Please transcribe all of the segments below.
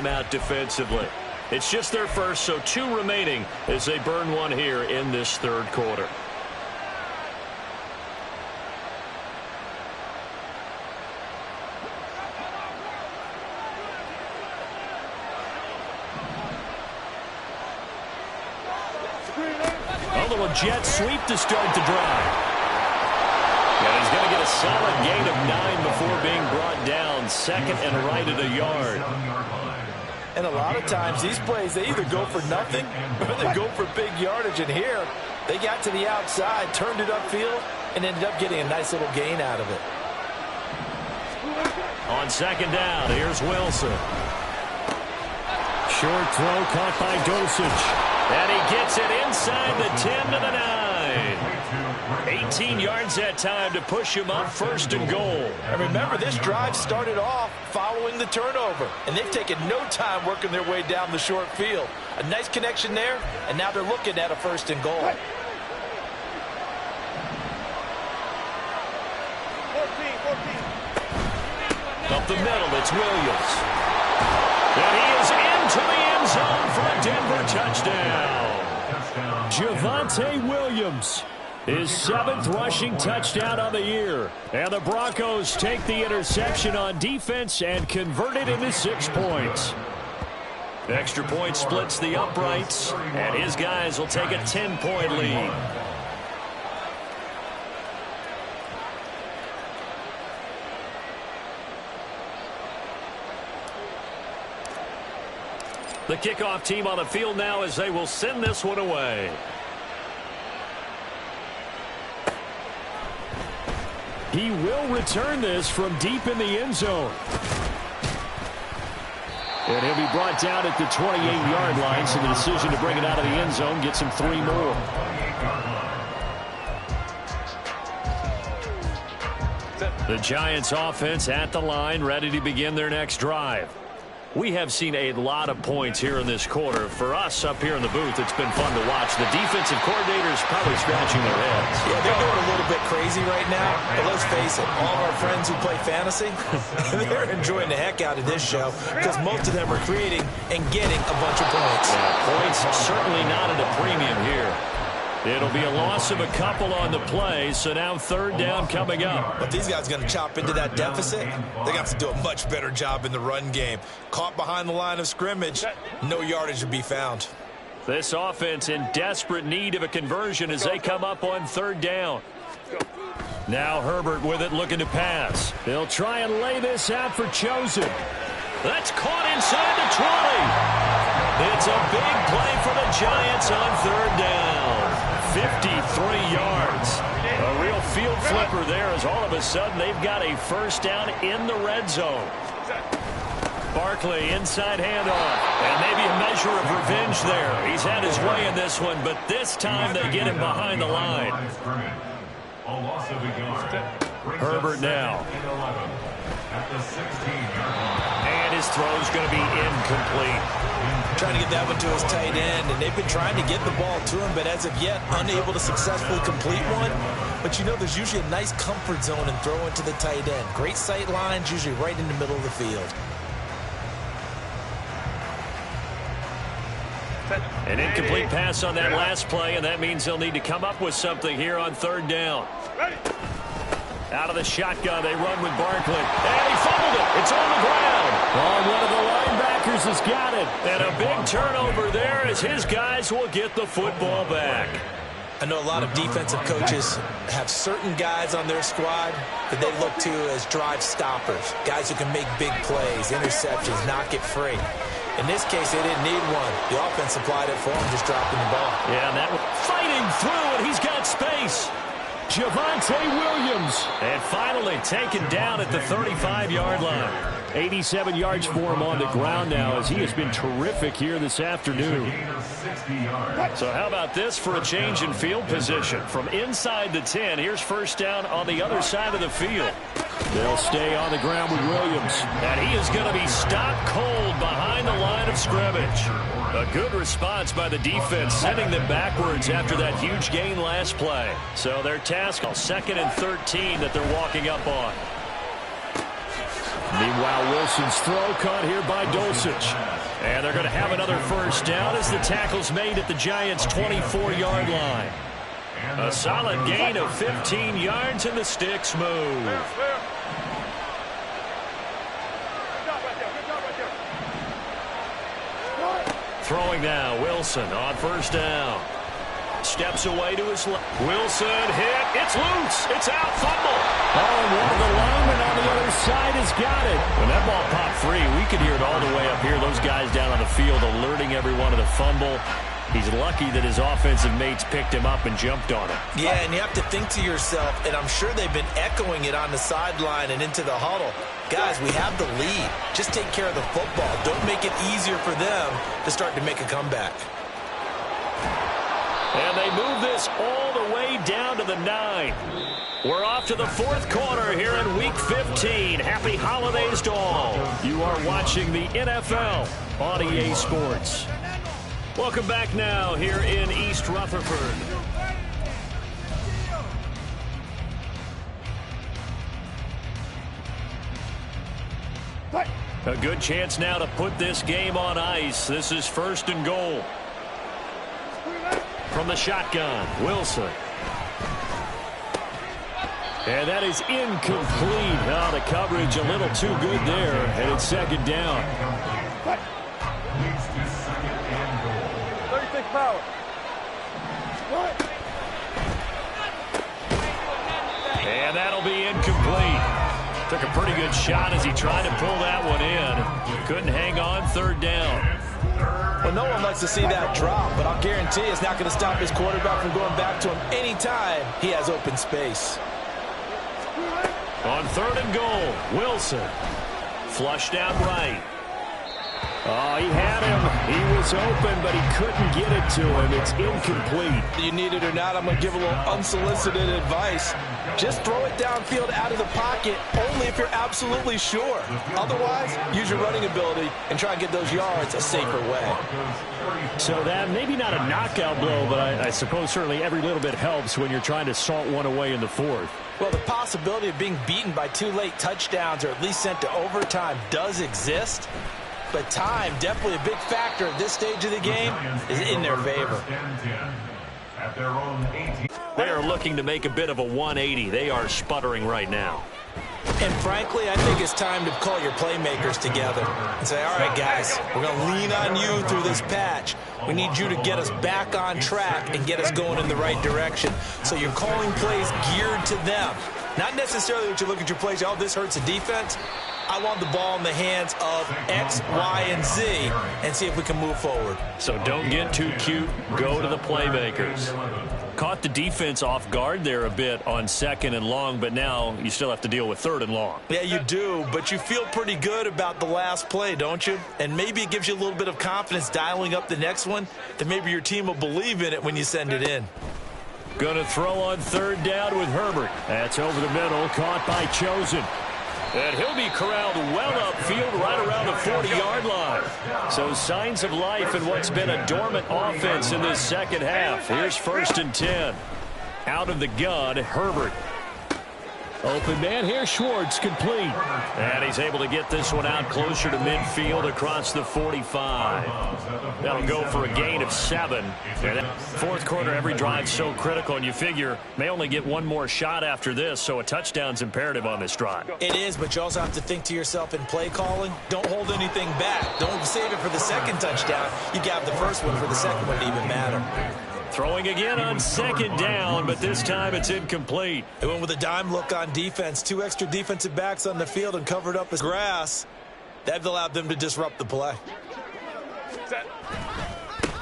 timeout defensively. It's just their first, so 2 remaining as they burn one here in this third quarter. A little jet sweep to start the drive. And he's going to get a solid gain of 9 before being brought down. Second and right at a yard. And a lot of times these plays, they either go for nothing or they go for big yardage. And here, they got to the outside, turned it upfield, and ended up getting a nice little gain out of it. On second down, here's Wilson. Short throw caught by Dosich. And he gets it inside the 10 to the 9. 18 yards that time to push him up first and goal. And remember, this drive started off following the turnover. And they've taken no time working their way down the short field. A nice connection there, and now they're looking at a first and goal. Up the middle, it's Williams. And he is into the end zone for a Denver touchdown. Javonte Williams, his 7th rushing touchdown on the year. And the Broncos take the interception on defense and convert it into 6 points. Extra point splits the uprights, and his guys will take a 10-point lead. The kickoff team on the field now as they will send this one away. He will return this from deep in the end zone. And he'll be brought down at the 28-yard line, so the decision to bring it out of the end zone gets him 3 more. The Giants offense at the line, ready to begin their next drive. We have seen a lot of points here in this quarter. For us up here in the booth, it's been fun to watch. The defensive coordinators probably scratching their heads. Yeah, they're going a little bit crazy right now. But let's face it, all of our friends who play fantasy, they're enjoying the heck out of this show because most of them are creating and getting a bunch of points. Yeah, points certainly not at a premium here. It'll be a loss of a couple on the play, so now third down coming up. But these guys are going to chop into that deficit. They got to do a much better job in the run game. Caught behind the line of scrimmage, no yardage to be found. This offense in desperate need of a conversion as they come up on third down. Now Herbert with it, looking to pass. They'll try and lay this out for Chosen. That's caught inside the 20. It's a big play for the Giants on third down. 53 yards. A real field flipper there as all of a sudden they've got a first down in the red zone. Barkley inside handoff. And maybe a measure of revenge there. He's had his way in this one, but this time they get him behind the line. Herbert now. And his throw's going to be incomplete. Trying to get that one to his tight end, and they've been trying to get the ball to him, but as of yet, unable to successfully complete one. But you know, there's usually a nice comfort zone in throwing to the tight end. Great sight lines, usually right in the middle of the field. An incomplete pass on that last play, and that means they'll need to come up with something here on third down. Out of the shotgun, they run with Barkley. And he fumbled it. It's on the ground. Oh, one of the linebackers has got it. And a big turnover there as his guys will get the football back. I know a lot of defensive coaches have certain guys on their squad that they look to as drive stoppers. Guys who can make big plays, interceptions, knock it free. In this case, they didn't need one. The offense supplied it for him, just dropping the ball. Yeah, and that fighting through, and he's got space. Javonte Williams. And finally taken down at the 35-yard line. 87 yards for him on the ground now as he has been terrific here this afternoon. So how about this for a change in field position? From inside the 10, here's first down on the other side of the field. They'll stay on the ground with Williams. And he is going to be stopped cold behind the line of scrimmage. A good response by the defense, sending them backwards after that huge gain last play. So their task, 2nd and 13 that they're walking up on. Meanwhile, Wilson's throw caught here by Dulcich. And they're going to have another first down as the tackle's made at the Giants' 24-yard line. A solid gain of 15 yards and the sticks move. Throwing now, Wilson on first down. Steps away to his left. Wilson hit. It's loose. It's out. Fumble. Oh, and one of the linemen on the other side has got it. When that ball popped free, we could hear it all the way up here. Those guys down on the field alerting everyone of the fumble. He's lucky that his offensive mates picked him up and jumped on him. Yeah, and you have to think to yourself, and I'm sure they've been echoing it on the sideline and into the huddle. Guys, we have the lead. Just take care of the football. Don't make it easier for them to start to make a comeback. And they move this all the way down to the 9. We're off to the fourth quarter here in Week 15. Happy holidays to all. You are watching the NFL on EA Sports. Welcome back now here in East Rutherford. A good chance now to put this game on ice. This is first and goal. From the shotgun, Wilson. And that is incomplete. Now the coverage a little too good there, and it's second down. 36 power. And that'll be incomplete. Took a pretty good shot as he tried to pull that one in. Couldn't hang on, third down. Well, no one likes to see that drop, but I'll guarantee it's not going to stop his quarterback from going back to him anytime he has open space. On third and goal, Wilson. Flushed out right. Oh, he had him. He was open, but he couldn't get it to him. It's incomplete. You need it or not, I'm going to give a little unsolicited advice. Just throw it downfield out of the pocket only if you're absolutely sure. Otherwise, use your running ability and try and get those yards a safer way. So that maybe not a knockout blow, but I suppose certainly every little bit helps when you're trying to salt one away in the fourth. Well, the possibility of being beaten by 2 late touchdowns or at least sent to overtime does exist. But time, definitely a big factor at this stage of the game, is in their favor. They are looking to make a bit of a 180. They are sputtering right now. And frankly, I think it's time to call your playmakers together and say, all right, guys, we're going to lean on you through this patch. We need you to get us back on track and get us going in the right direction. So you're calling plays geared to them. Not necessarily that you look at your plays, oh, this hurts the defense. I want the ball in the hands of X, Y, and Z and see if we can move forward. So don't get too cute. Go to the playmakers. Caught the defense off guard there a bit on second and long, but now you still have to deal with third and long. Yeah, you do, but you feel pretty good about the last play, don't you? And maybe it gives you a little bit of confidence dialing up the next one that maybe your team will believe in it when you send it in. Going to throw on third down with Herbert. That's over the middle, caught by Chosen. And he'll be corralled well upfield right around the 40-yard line. So signs of life in what's been a dormant offense in this second half. Here's first and 10. Out of the gun, Herbert. Open man here, Schwartz, complete. And he's able to get this one out closer to midfield across the 45. That'll go for a gain of 7. And fourth quarter, every drive's so critical, and you figure may only get one more shot after this, so a touchdown's imperative on this drive. It is, but you also have to think to yourself in play calling, don't hold anything back. Don't save it for the second touchdown. You got the first one for the second one to even matter. Throwing again on second down, but this time it's incomplete. They went with a dime look on defense. 2 extra defensive backs on the field and covered up as grass. That allowed them to disrupt the play.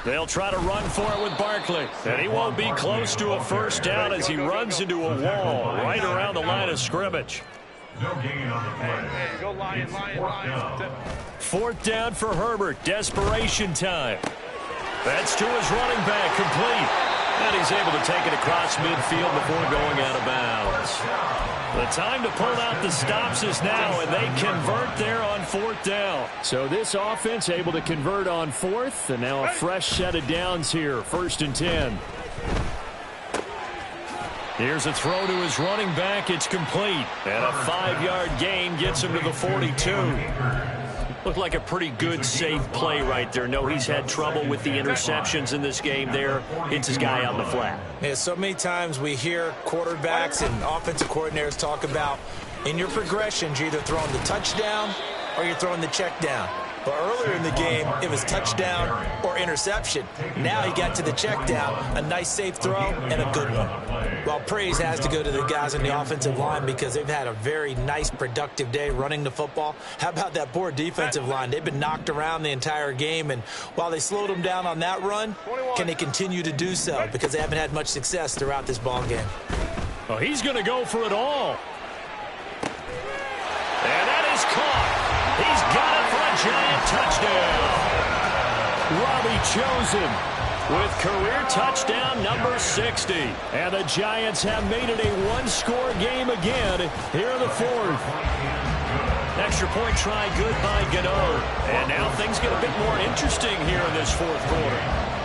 They'll try to run for it with Barkley. And he won't be close to a first down as he runs into a wall right around the line of scrimmage. No gain on the play. Go Lions. Fourth down for Herbert. Desperation time. That's to his running back, complete. And he's able to take it across midfield before going out of bounds. The time to pull out the stops is now, and they convert there on fourth down. So this offense able to convert on fourth, and now a fresh set of downs here, first and 10. Here's a throw to his running back. It's complete. And a 5-yard gain gets him to the 42. Looked like a pretty good, safe play right there. No, he's had trouble with the interceptions in this game there. Hits his guy on the flat. Yeah, so many times we hear quarterbacks and offensive coordinators talk about in your progressions, you're either throwing the touchdown or you're throwing the check down. But earlier in the game, it was touchdown or interception. Now he got to the check down, a nice safe throw, and a good one. Well, praise has to go to the guys on the offensive line because they've had a very nice, productive day running the football. How about that poor defensive line? They've been knocked around the entire game, and while they slowed them down on that run, can they continue to do so? Because they haven't had much success throughout this ball game. Well, he's going to go for it all. And that is caught. He's got it for a giant touchdown. Robbie Chosen with career touchdown number 60. And the Giants have made it a one-score game again here in the fourth. Extra point try good by Gano. And now things get a bit more interesting here in this fourth quarter.